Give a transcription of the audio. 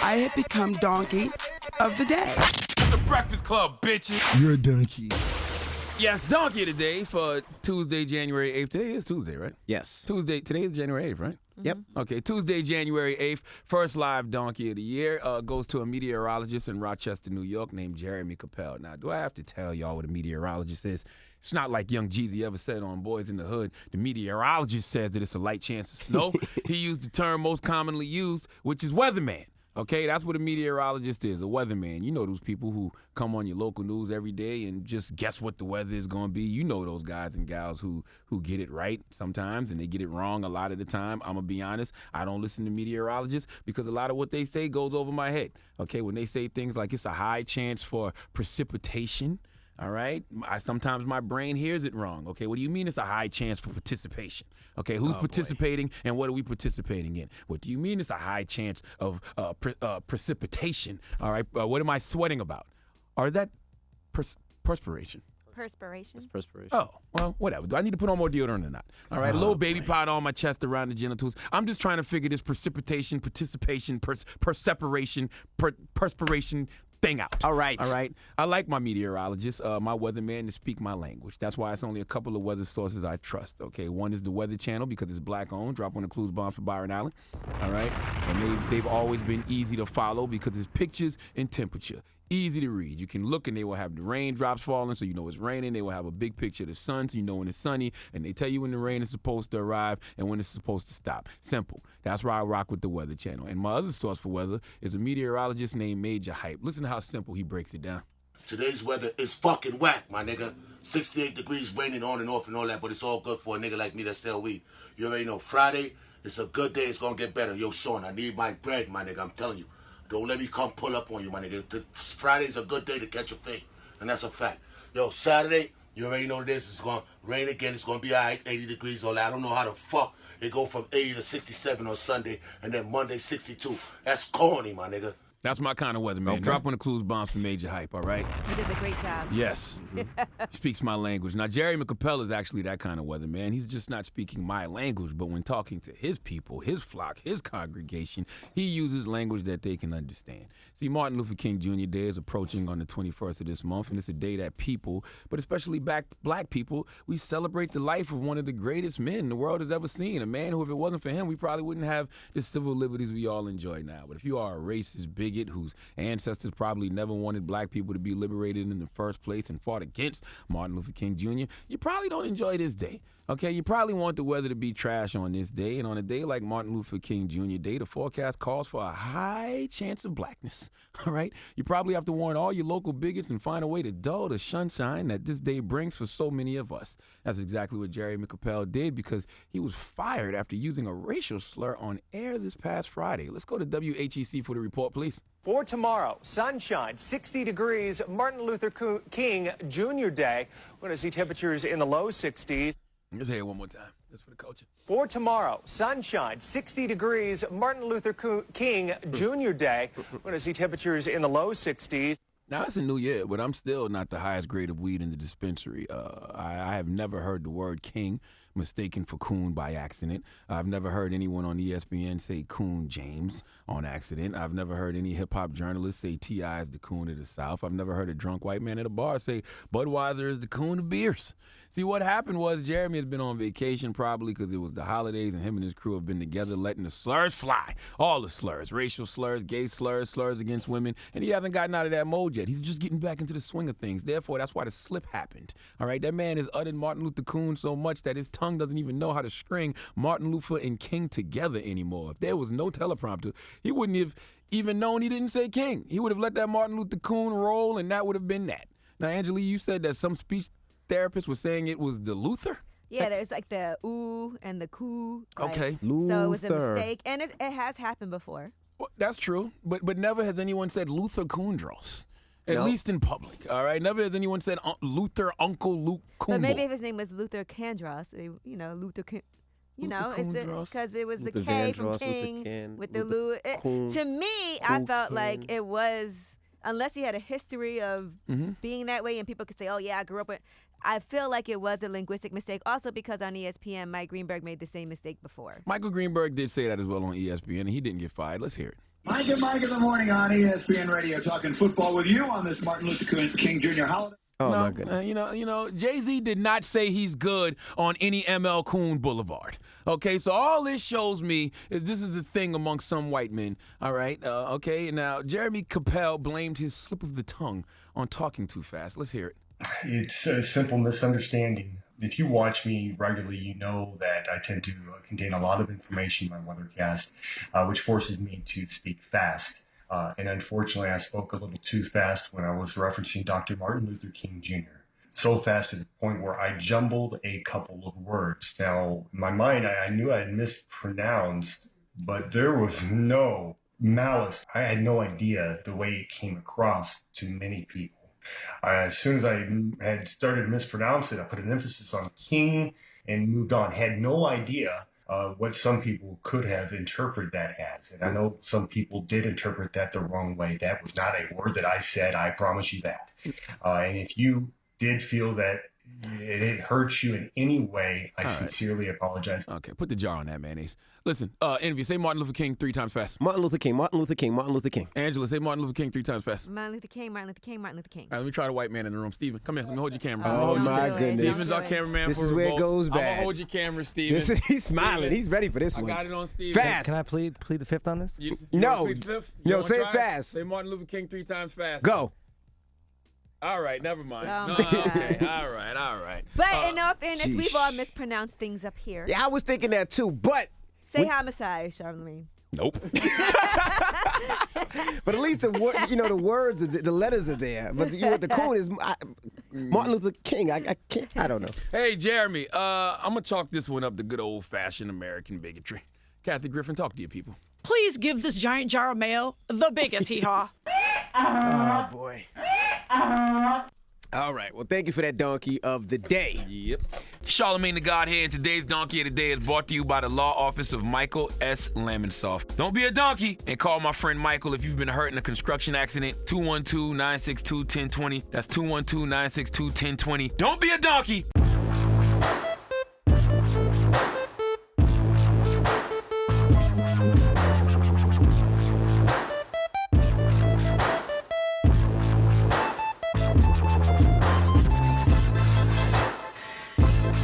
I had become donkey of the day. It's the Breakfast Club, bitches. You're a donkey. Yes, donkey of the day for Tuesday, January 8th. Today is Tuesday, right? Yes. Today is January 8th, right? Yep. Okay, Tuesday, January 8th, first live donkey of the year goes to a meteorologist in Rochester, New York named Jeremy Capel. Now, do I have to tell y'all what a meteorologist is? It's not like Young Jeezy ever said on Boys in the Hood. The meteorologist says that it's a light chance of snow. He used the term most commonly used, which is weatherman. Okay, that's what a meteorologist is, a weatherman. You know those people who come on your local news every day and just guess what the weather is going to be. You know those guys and gals who get it right sometimes and they get it wrong a lot of the time. I'm going to be honest, I don't listen to meteorologists because a lot of what they say goes over my head. Okay, when they say things like it's a high chance for precipitation, all right? Sometimes my brain hears it wrong. Okay, what do you mean it's a high chance for participation? Okay, who's participating and what are we participating in? What do you mean it's a high chance of precipitation? All right, what am I sweating about? Or is that perspiration? Perspiration. It's perspiration. Oh, well, whatever. Do I need to put on more deodorant or not? All right, a little baby powder on my chest around the genitals. I'm just trying to figure this precipitation, participation, perspiration thing out. All right. I like my meteorologist, my weatherman, to speak my language. That's why it's only a couple of weather sources I trust. Okay, one is the Weather Channel because it's black-owned. Drop one of the clues bombs for Byron Allen. All right, and they've always been easy to follow because it's pictures and temperature. Easy to read. You can look and they will have the raindrops falling so you know it's raining. They will have a big picture of the sun so you know when it's sunny. And they tell you when the rain is supposed to arrive and when it's supposed to stop. Simple. That's why I rock with the Weather Channel. And my other source for weather is a meteorologist named Major Hype. Listen to how simple he breaks it down. Today's weather is fucking whack, my nigga. 68 degrees, raining on and off and all that, but it's all good for a nigga like me that sell weed. You already know, Friday, it's a good day. It's gonna get better. Yo, Sean, I need my bread, my nigga. I'm telling you. Don't let me come pull up on you, my nigga. Friday's a good day to catch a fade, and that's a fact. Yo, Saturday, you already know this. It's going to rain again. It's going to be all right, 80 degrees, all that. I don't know how the fuck it go from 80 to 67 on Sunday, and then Monday, 62. That's corny, my nigga. That's my kind of weather, man. Okay. Drop one of the clues bombs for Major Hype, all right? He does a great job. Yes. Speaks my language. Now, Jerry McCapel is actually that kind of weather, man. He's just not speaking my language, but when talking to his people, his flock, his congregation, he uses language that they can understand. See, Martin Luther King Jr. Day is approaching on the 21st of this month, and it's a day that people, but especially black people, we celebrate the life of one of the greatest men the world has ever seen. A man who, if it wasn't for him, we probably wouldn't have the civil liberties we all enjoy now. But if you are a racist bigot whose ancestors probably never wanted black people to be liberated in the first place and fought against Martin Luther King Jr., you probably don't enjoy this day. Okay, you probably want the weather to be trash on this day, and on a day like Martin Luther King Jr. Day, the forecast calls for a high chance of blackness, all right? You probably have to warn all your local bigots and find a way to dull the sunshine that this day brings for so many of us. That's exactly what Jerry McCapel did because he was fired after using a racial slur on air this past Friday. Let's go to WHEC for the report, please. For tomorrow, sunshine, 60 degrees, Martin Luther King Jr. Day. We're going to see temperatures in the low 60s. Let's hear it one more time. That's for the culture. For tomorrow, sunshine, 60 degrees, Martin Luther King Jr. Day. We're going to see temperatures in the low 60s. Now, it's a new year, but I'm still not the highest grade of weed in the dispensary. I have never heard the word king mistaken for Coon by accident. I've never heard anyone on ESPN say Coon James on accident. I've never heard any hip-hop journalist say T.I. is the Coon of the South. I've never heard a drunk white man at a bar say Budweiser is the Coon of beers. See, what happened was Jeremy has been on vacation probably because it was the holidays and him and his crew have been together letting the slurs fly. All the slurs, racial slurs, gay slurs, slurs against women, and he hasn't gotten out of that mode yet. He's just getting back into the swing of things. Therefore, that's why the slip happened. All right, that man has uttered Martin Luther Coon so much that his tongue doesn't even know how to string Martin Luther and King together anymore. If there was no teleprompter, he wouldn't have even known he didn't say King. He would have let that Martin Luther Coon roll, and that would have been that. Now, Angela, you said that some speech therapist was saying it was the Luther? Yeah, there's like the ooh and the coo. Okay. Like, so it was a mistake, and it has happened before. Well, that's true, but never has anyone said Luther Kundros. At least in public, all right? Never has anyone said Luther, Uncle Luke Coonbo. But maybe if his name was Luther Kandros, Luther it's because it was Luther the K from King with the Lou. To me, I felt like it was, unless he had a history of being that way and people could say, oh, yeah, I grew up with, I feel like it was a linguistic mistake. Also because on ESPN, Mike Greenberg made the same mistake before. Michael Greenberg did say that as well on ESPN, and he didn't get fired. Let's hear it. Mike in the morning on ESPN Radio, talking football with you on this Martin Luther King Jr. holiday. Oh, my goodness. You know, Jay-Z did not say he's good on any ML Coon Boulevard. Okay, so all this shows me is this is a thing among some white men. All right, okay. Now, Jeremy Capel blamed his slip of the tongue on talking too fast. Let's hear it. It's a simple misunderstanding. If you watch me regularly, you know that I tend to contain a lot of information in my weathercast, which forces me to speak fast. And unfortunately, I spoke a little too fast when I was referencing Dr. Martin Luther King Jr. So fast to the point where I jumbled a couple of words. Now, in my mind, I knew I had mispronounced, but there was no malice. I had no idea the way it came across to many people. As soon as I had started to mispronounce it, I put an emphasis on King and moved on. Had no idea what some people could have interpreted that as. And I know some people did interpret that the wrong way. That was not a word that I said. I promise you that. And if you did feel that it hurts you in any way, I sincerely apologize. Okay, put the jar on that, mayonnaise. Listen, interview, say Martin Luther King 3 times fast. Martin Luther King, Martin Luther King, Martin Luther King. Angela, say Martin Luther King 3 times fast. Martin Luther King, Martin Luther King, Martin Luther King. All right, let me try the white man in the room. Steven, come here. Let me hold your camera. Oh, my goodness. Steven's our cameraman. This is where it goes bad. I'm going to hold your camera, Steven. He's smiling. Steven. He's ready for this one. I got it on Steven. Fast. Can I plead the fifth on this? You No. plead the fifth? Yo, say it fast. Say Martin Luther King 3 times fast. Go. All right, never mind. Oh, No, my God. okay, all right. But in all fairness, Sheesh. we've all mispronounced things up here. Yeah, I was thinking that too, but Say homicide, Charlamagne. Nope. but at least the words, the letters are there. But the coon is Martin Luther King. I can't. I don't know. Hey, Jeremy, I'm going to chalk this one up to good old-fashioned American bigotry. Kathy Griffin, talk to your people. Please give this giant jar of mayo the biggest hee-haw. Oh, boy. All right. Well, thank you for that donkey of the day. Yep. Charlamagne the God here, and today's Donkey of the Day is brought to you by the law office of Michael S. Lamonsoff. Don't be a donkey and call my friend Michael if you've been hurt in a construction accident. 212-962-1020. That's 212-962-1020. Don't be a donkey.